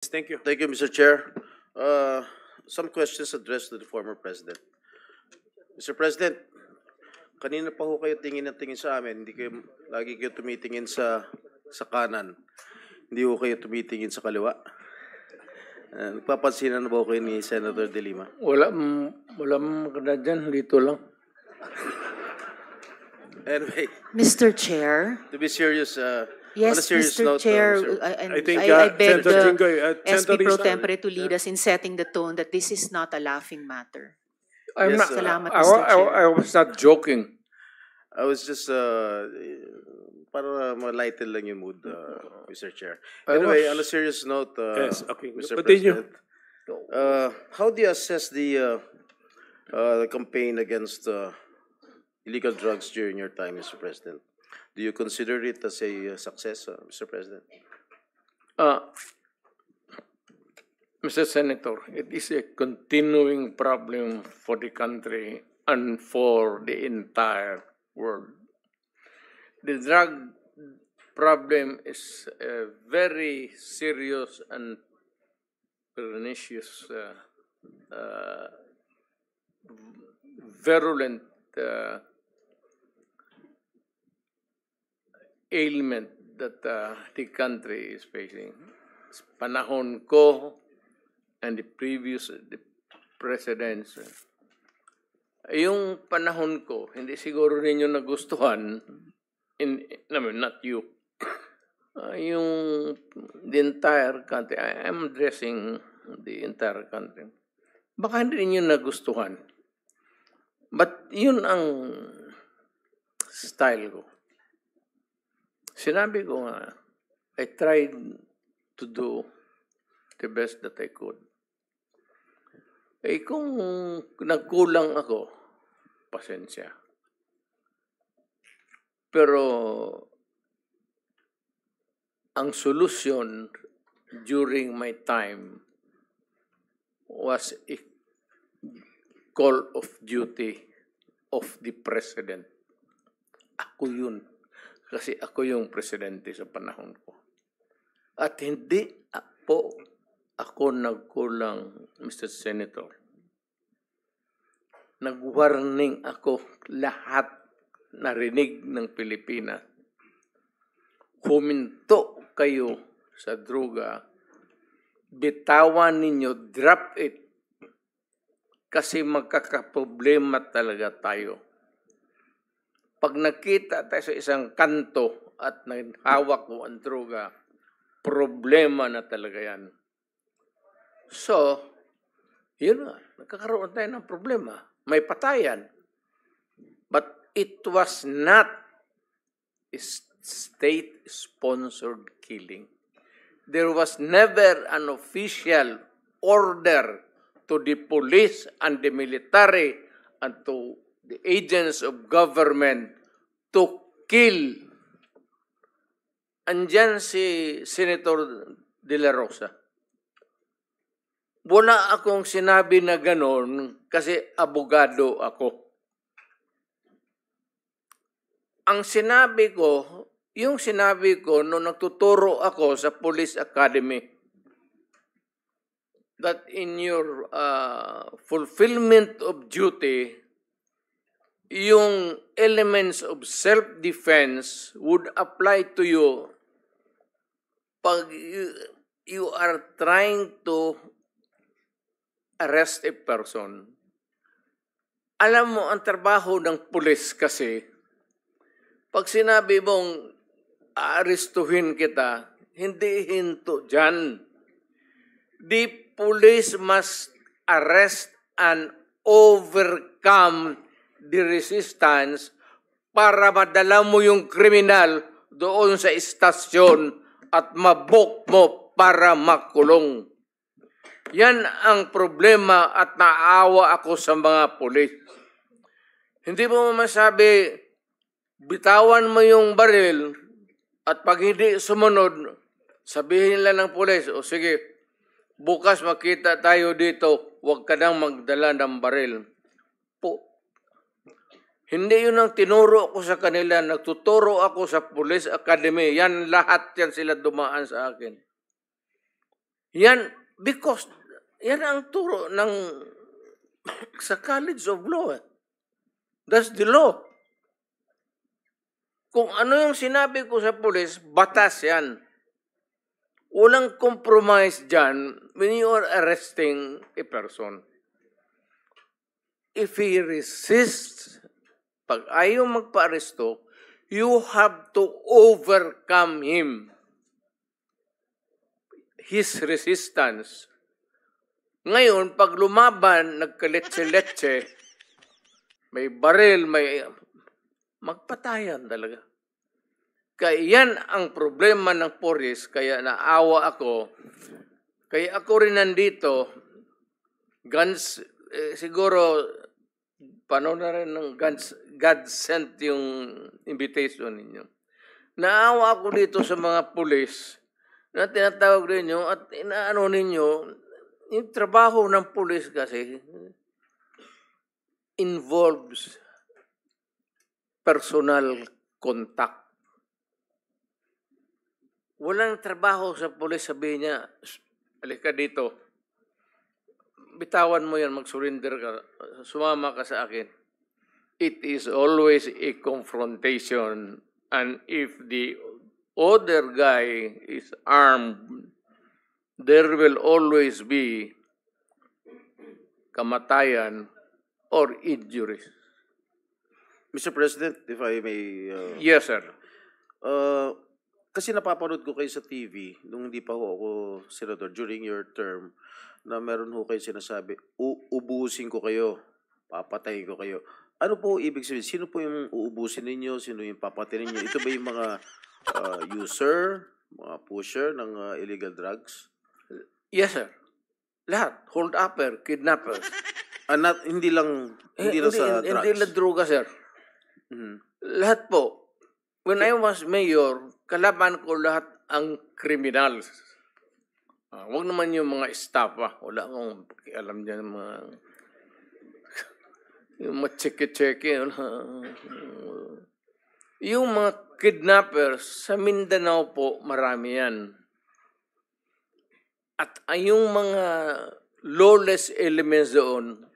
Thank you. Thank you, Mr. Chair. Some questions addressed to the former president. Mr. President, kanina pa ho kayo tingin ng tingin sa amin. Hindi kayo, lagi kayo tumitingin sa kanan. Hindi ho kayo tumitingin sa kaliwa. Nagpapansinan na ba ho kayo ni Senator De Lima? Wala maganda dyan. Dito lang. Anyway, Mr. Chair. to be serious, on a Yes, serious Mr. note, Chair, sir, I think I beg Senator the Jinggoy, SP Senator Pro Rizal. Tempore to lead us in setting the tone that this is not a laughing matter. I'm Yes, not, Salamat, I, Mr. I, Chair. I was not joking. I was just para ma-lighten lang yung mood, Mr. Chair. I Anyway, was- on a serious note, Yes, okay. Mr. Continue. President, how do you assess the campaign against illegal drugs during your time, Mr. President? Do you consider it as a success, Mr. President? Mr. Senator, it is a continuing problem for the country and for the entire world. The drug problem is a very serious and pernicious, virulent ailment that the country is facing. Panahon ko and the presidents, yung panahon ko, hindi siguro ninyo nagustuhan, not you, yung the entire country, I am addressing the entire country. Baka hindi ninyo nagustuhan. But yun ang style ko. Sinabi ko nga, I tried to do the best that I could. Eh kung nagkulang ako, pasensya. Pero ang solusyon during my time was a call of duty of the president. Ako yun. Kasi ako yung presidente sa panahon ko. At hindi ako nagkulang, Mr. Senator. Nag-warning ako lahat narinig ng Pilipinas. Huminto kayo sa droga. Bitawan ninyo, drop it. Kasi magkakaproblema talaga tayo. Pag nakita tayo sa isang kanto at hawak mo ang droga, problema na talaga yan. So, yun na, nagkakaroon tayo ng problema. May patayan. But it was not a state-sponsored killing. There was never an official order to the police and the military and to the agents of government to kill. Andyan si Senator De La Rosa. Wala akong sinabi na ganon kasi abogado ako. Ang sinabi ko, yung sinabi ko nung nagtuturo ako sa Police Academy, that in your fulfillment of duty, yung elements of self-defense would apply to you pag you are trying to arrest a person. Alam mo, ang trabaho ng pulis kasi, pag sinabi mong aarestuhin kita, hindi hinto dyan. The police must arrest and overcome the resistance para madala mo yung kriminal doon sa istasyon at mabok mo para makulong. Yan ang problema at naawa ako sa mga pulis. Hindi mo masabi, bitawan mo yung baril at pag hindi sumunod, sabihin lang ng pulis, o sige, bukas makita tayo dito, huwag ka nang magdala ng baril. Hindi yun ang tinuro ko sa kanila. Nagtuturo ako sa Police Academy. Yan, lahat yan sila dumaan sa akin. Yan, because yan ang turo ng sa College of Law. That's the law. Kung ano yung sinabi ko sa pulis, batas yan. Walang compromise dyan when you are arresting a person. If he resists, pag ayaw magpa-aresto, you have to overcome him. His resistance. Ngayon, pag lumaban, nagkaletse-letse, may baril, may magpatayan talaga. Kaya yan ang problema ng pulis, kaya naawa ako. Kaya ako rin nandito, guns, siguro, paano na rin ng God sent yung invitation ninyo. Naawa ako dito sa mga pulis na tinatawag ninyo at inaano ninyo, yung trabaho ng pulis kasi involves personal contact. Walang trabaho sa pulis, sabihin niya, halika dito, bitawan mo yan, mag-surrender ka, sumama ka sa akin. It is always a confrontation, and if the other guy is armed, there will always be kamatayan or injuries. Mr. President, if I may... Yes, sir. Kasi napapanood ko kayo sa TV, nung hindi pa ho ako senador, during your term, na meron ho kayo sinasabi, ubusin ko kayo, papatayin ko kayo. Ano po ibig sabihin? Sino po yung uubusin ninyo? Sino yung papatayin ninyo? Ito ba yung mga user, mga pusher ng illegal drugs? Yes, sir. Lahat. Hold-upper, kidnappers. Hindi lang sa drugs? Hindi lang droga, sir. Mhm. Lahat po. When I was mayor, kalaban ko lahat ang criminals. Huwag naman yung mga staff. Wala akong alam dyan mga... yung mga tseke-tseke. Yung mga kidnappers sa Mindanao po, marami yan. At yung mga lawless elements doon,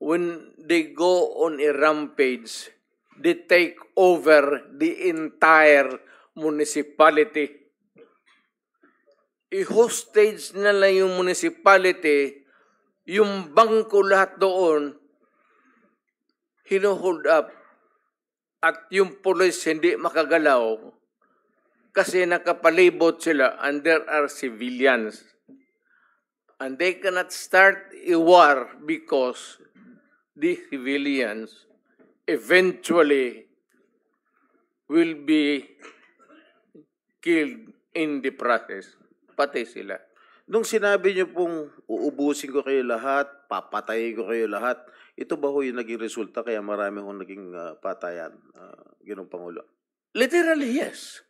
when they go on a rampage, they take over the entire municipality. I-hostage nila yung municipality, yung bangko lahat doon, hino-hold up, at yung police hindi makagalaw kasi nakapalibot sila and there are civilians. And they cannot start a war because the civilians eventually will be killed in the process. Pati sila. Nung sinabi niyo pong uubusin ko kayo lahat, papatayin ko kayo lahat, ito ba ho yung naging resulta kaya marami hong naging patayan, Ginoong Pangulo? Literally, yes.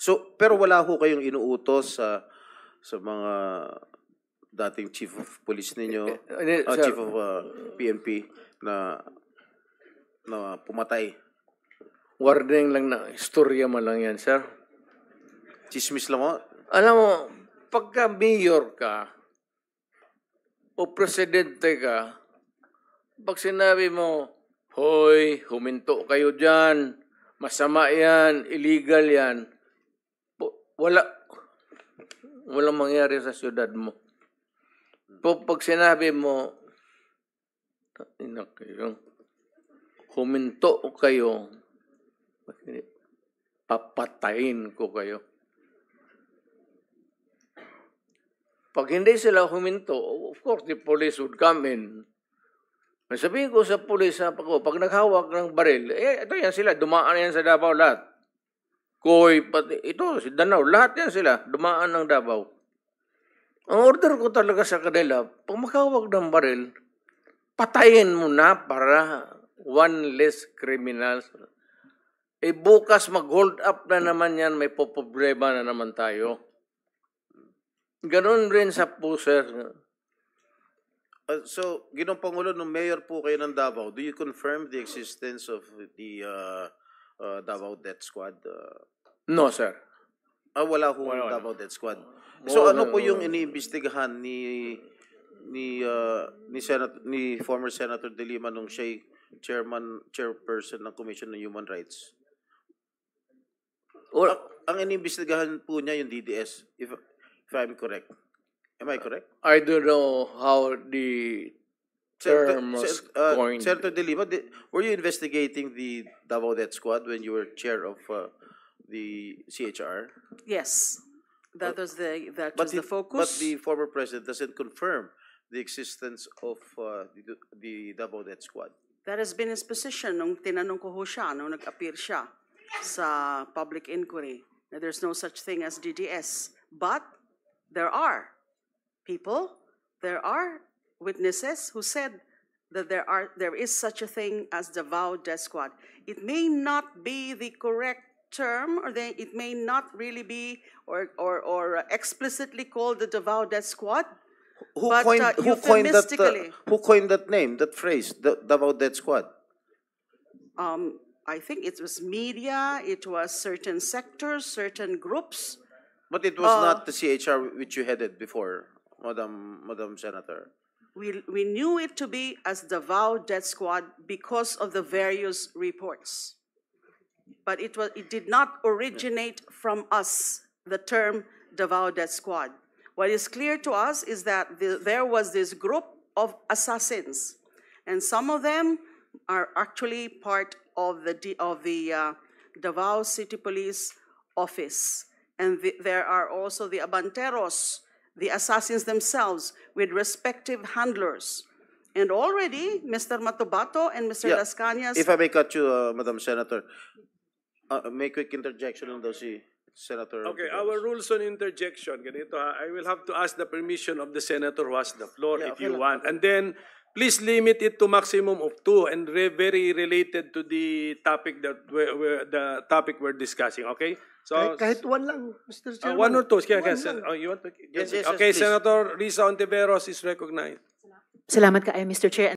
So, pero wala ho kayong inuutos sa mga dating chief of police ninyo, Sir, chief of PNP na pumatay? warning lang na istorya mo lang yan, sir. Chismis lang ho? Alam mo, pagka mayor ka o presidente ka, pag sinabi mo, hoy, huminto kayo dyan, masama yan, illegal yan, walang mangyari sa syudad mo. Pag sinabi mo, huminto kayo, papatayin ko kayo. Pag hindi sila huminto, of course, the police would come in. Sabihin ko sa police, pag naghawak ng baril, ito yan sila, dumaan yan sa Davao lahat. Koy, pati, ito, si Danao, lahat yan sila, dumaan ng Davao. Ang order ko talaga sa kanila, pag maghawak ng baril, patayin mo na para one less criminals. Bukas mag-hold up na naman yan, may poproblema na naman tayo. Ganon rin sa pusher. So, Ginoong Pangulo, nung mayor po kayo ng Davao, do you confirm the existence of the Davao Death Squad? No, sir. Wala ho Wala. Davao Death Squad. Oo, So ano no, po yung no. iniimbestigahan ni former Senator De Lima nung siya chairperson ng Commission on Human Rights? Well, Ang iniimbestigahan po niya yung DDS, if I'm correct. Am I correct? I don't know how the term was coined. Senator De Lima, were you investigating the Davao Death Squad when you were chair of the CHR? Yes, that was the But focus. the former president doesn't confirm the existence of the Davao Death Squad. That has been his position nung tinanong ko ho siya, nung nag-appear siya sa public inquiry, na there's no such thing as DDS. But there are people, there are witnesses who said that there is such a thing as Davao Death Squad. It may not be the correct term, or it may not really be or explicitly called the Davao Death Squad. Who But, who coined that name, that phrase, the Davao Death Squad? I think it was media, it was certain sectors, certain groups. But it was not the CHR which you headed before, Madam Senator. We knew it to be as Davao Death Squad because of the various reports. But it did not originate from us, the term Davao Death Squad. What is clear to us is that there was this group of assassins, and some of them are actually part of the Davao City Police Office. And there are also the Abanteros, the assassins themselves, with respective handlers. And already, Mr. Matubato and Mr. Yeah. Las Cañas, If I may cut you, Madam Senator, may quick interjection on those si Senator. Okay, Tiveros. our rules on interjection, ganito ha, I will have to ask the permission of the senator who has the floor Yeah, if okay you lang. want. And then, please limit it to maximum of 2 and very related to the topic that we're discussing, okay? So, Kahit one lang, Mr. Chairman. 1 or 2. Kaya, One lang. you want to? Yes, yes, okay, please. Senator Risa Ontiveros is recognized. Salamat kaayo, Mr. Chair.